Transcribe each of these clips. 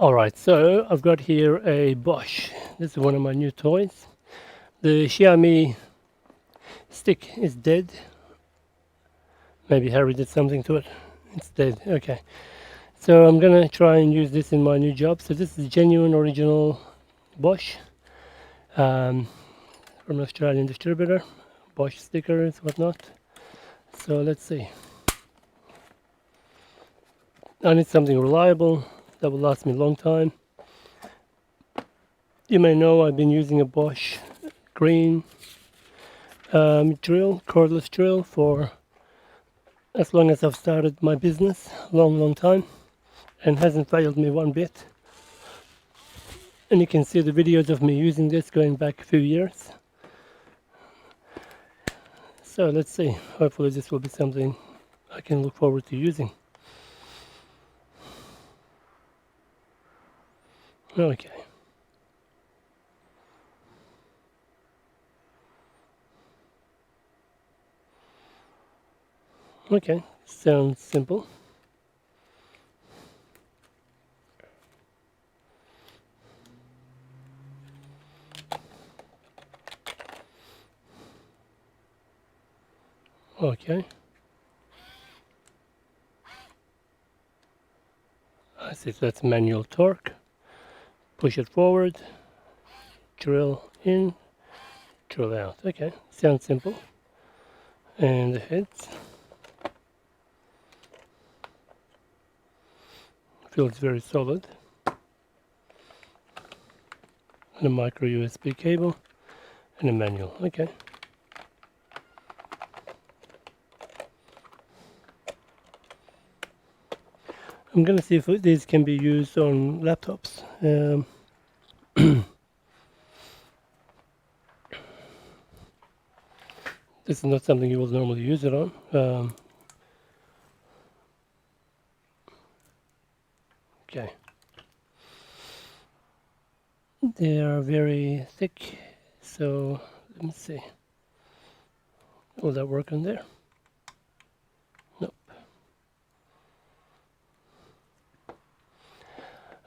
Alright, so I've got here a Bosch. This is one of my new toys. The Xiaomi stick is dead. Maybe Harry did something to it. It's dead. Okay. So I'm gonna try and use this in my new job. So this is genuine original Bosch from an Australian distributor. Bosch stickers, whatnot. So let's see. I need something reliable that will last me a long time. You may know I've been using a Bosch green drill, cordless drill, for as long as I've started my business. Long time, and hasn't failed me one bit. And you can see the videos of me using this going back a few years. So let's see, hopefully this will be something I can look forward to using. Okay. Okay, sounds simple. Okay. I see, so that's manual torque. Push it forward, drill in, drill out. Okay, sounds simple. And the heads. Feels very solid. And a micro USB cable and a manual. Okay. I'm going to see if these can be used on laptops. This is not something you will normally use it on. Okay. They are very thick, so let me see. Will that work on there? Nope.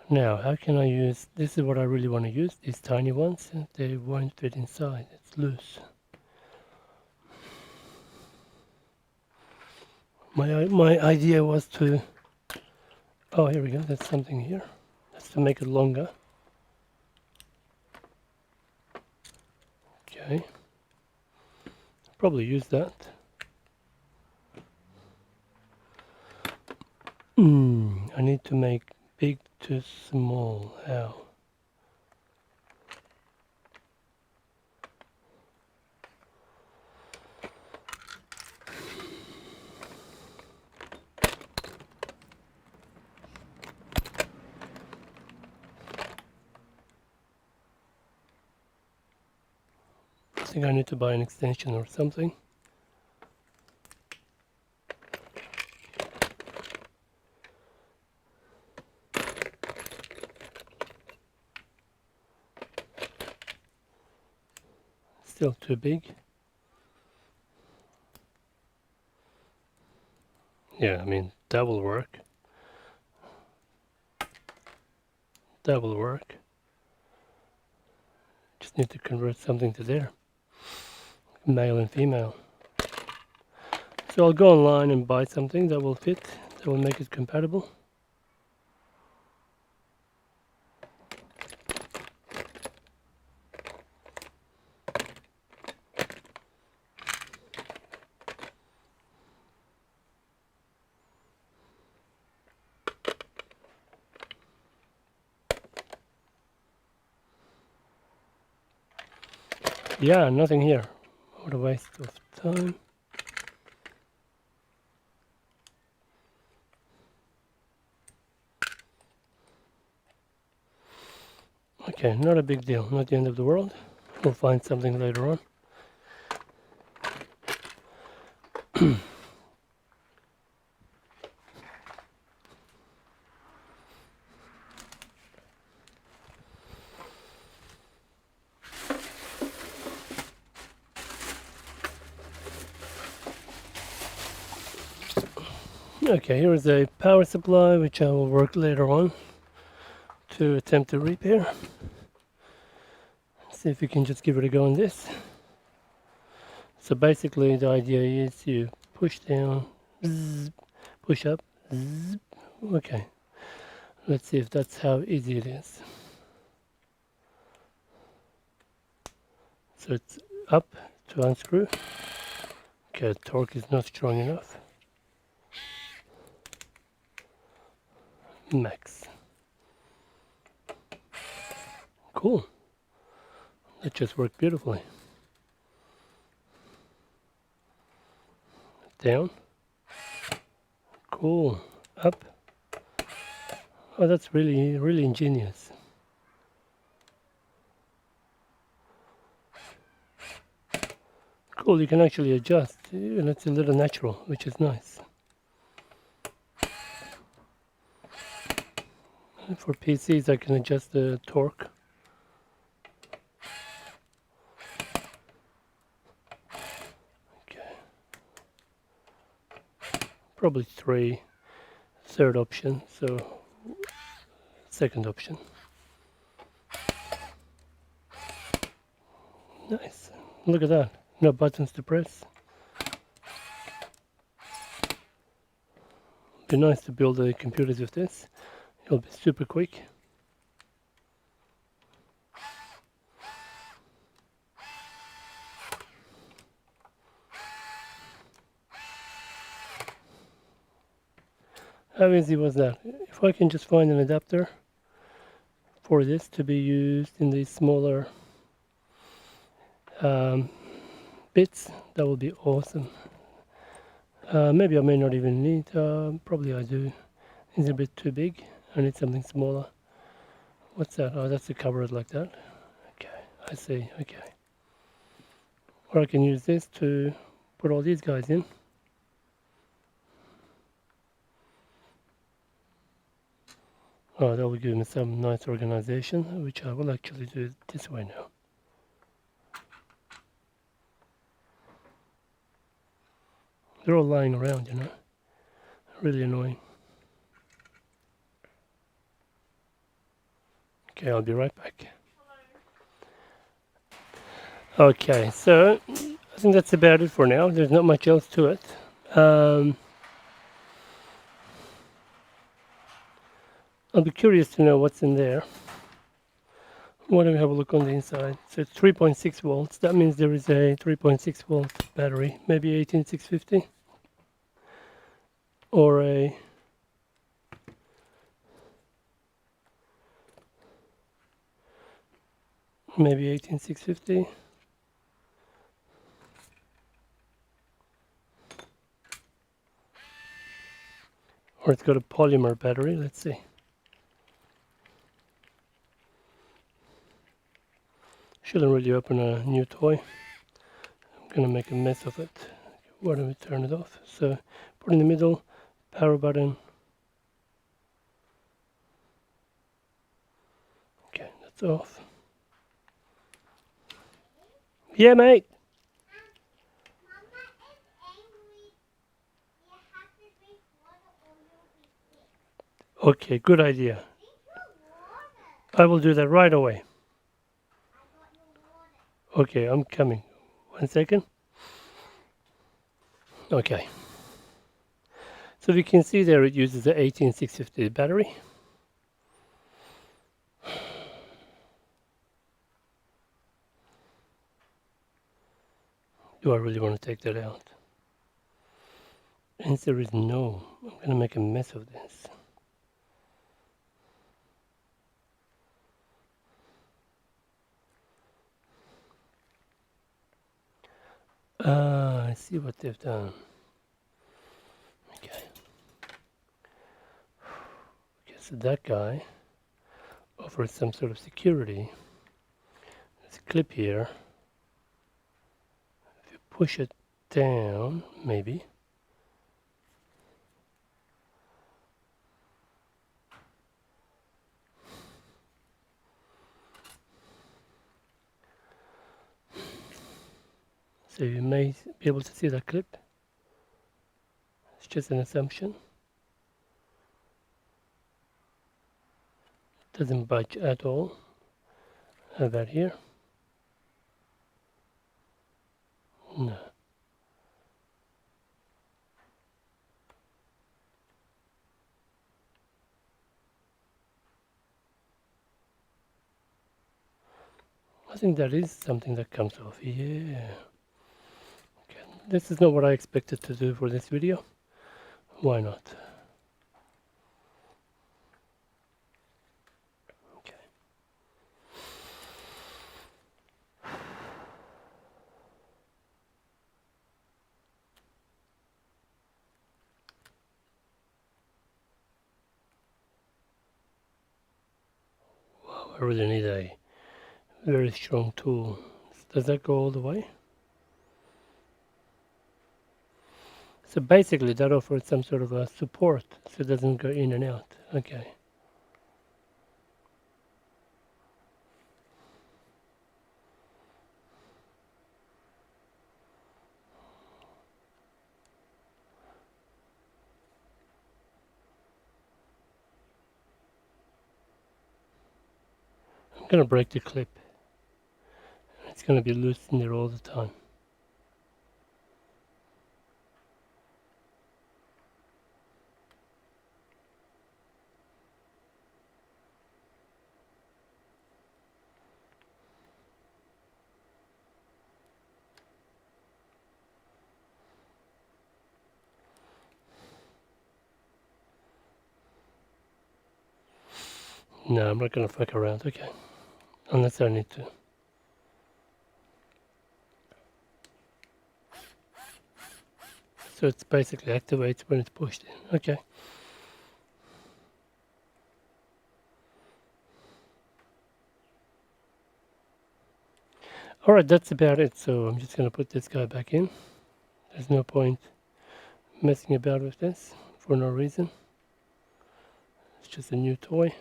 Now, how can I use, this is what I really want to use, these tiny ones, they won't fit inside, it's loose. My idea was to, oh, here we go, there's something here. That's to make it longer. Okay. Probably use that. I need to make big to small. How? I think I need to buy an extension or something. Still too big. Yeah, I mean, that will work. That will work. Just need to convert something to there. Male and female. So I'll go online and buy something that will fit, that will make it compatible. Yeah, nothing here. What a waste of time. Okay, not a big deal, not the end of the world. We'll find something later on. Okay, here is a power supply which I will work later on. to attempt to repair. See if we can just give it a go on this. So basically the idea is you push down, zzz, push up, zzz. Okay, let's see if that's how easy it is. So it's up to unscrew. Okay, torque is not strong enough. Max. Cool. That just worked beautifully. Down. Cool. Up. Oh, that's really ingenious. Cool, you can actually adjust, and it's a little natural, which is nice. And for PCs, I can adjust the torque. Okay. Probably 3, third option, so second option. Nice. Look at that. No buttons to press. Be nice to build the computers with this. It'll be super quick. How easy was that? If I can just find an adapter for this to be used in these smaller bits, that would be awesome. Maybe I may not even need, probably I do. It's a bit too big. I need something smaller. What's that? Oh, that's to cover it like that. Okay, I see. Okay. Or I can use this to put all these guys in. Oh, that will give me some nice organization, which I will actually do this way now. They're all lying around, you know. Really annoying. Okay, I'll be right back. Okay, so I think that's about it for now. There's not much else to it. I'll be curious to know what's in there. Why don't we have a look on the inside? So it's 3.6 volts. That means there is a 3.6 volt battery, maybe 18650, or a maybe 18650. Or it's got a polymer battery. Let's see. Shouldn't really open a new toy. I'm gonna make a mess of it. Why don't we turn it off? So put in the middle, power button. Okay, that's off. Yeah, mate. Okay, good idea. I will do that right away. Okay, I'm coming. 1 second. Okay. So we can see there it uses the 18650 battery. Do I really want to take that out? Answer is no. I'm going to make a mess of this. I see what they've done. Okay. Okay, so that guy offers some sort of security. There's a clip here. If you push it down, maybe. So you may be able to see that clip. It's just an assumption. Doesn't budge at all. How about here? No. I think that is something that comes off. Yeah. Okay. This is not what I expected to do for this video. Why not? Okay. Wow, I really need a very strong tool. Does that go all the way? So basically that offers some sort of a support so it doesn't go in and out. Okay. I'm going to break the clip. It's going to be loose in there all the time. No, I'm not going to fuck around, okay. Unless I need to. So it's basically activates when it's pushed in, okay. Alright, that's about it, so I'm just going to put this guy back in. There's no point messing about with this for no reason. It's just a new toy.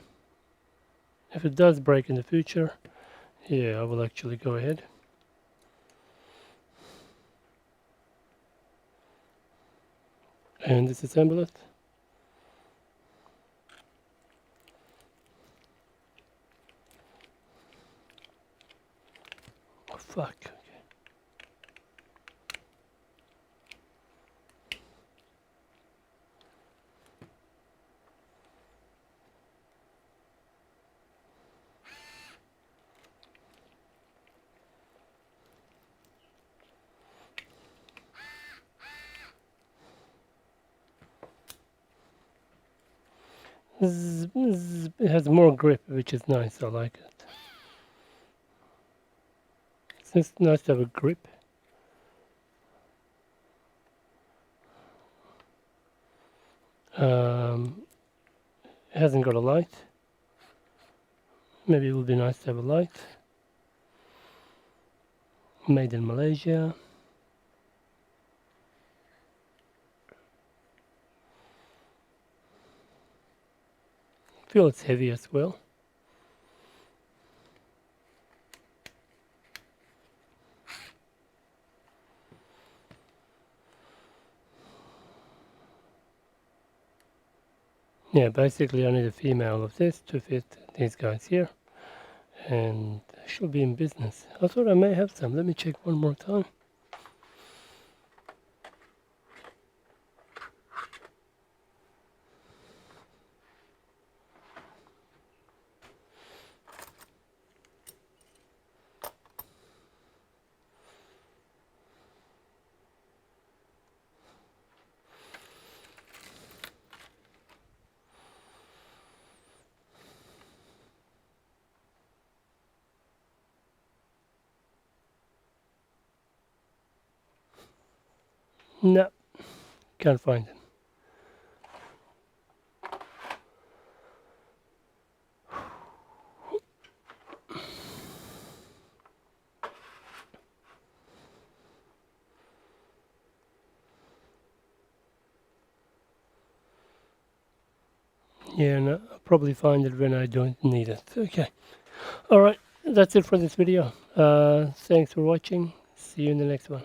If it does break in the future, yeah, I will actually go ahead. And disassemble it. Oh, fuck. It has more grip, which is nice. I like it. It's just nice to have a grip. It hasn't got a light. Maybe it would be nice to have a light. Made in Malaysia. I feel it's heavy as well. Yeah, basically I need a female of this to fit these guys here. And I should be in business. I thought I may have some. Let me check one more time. No, can't find it. Yeah, no, I'll probably find it when I don't need it. Okay. Alright, that's it for this video. Thanks for watching. See you in the next one.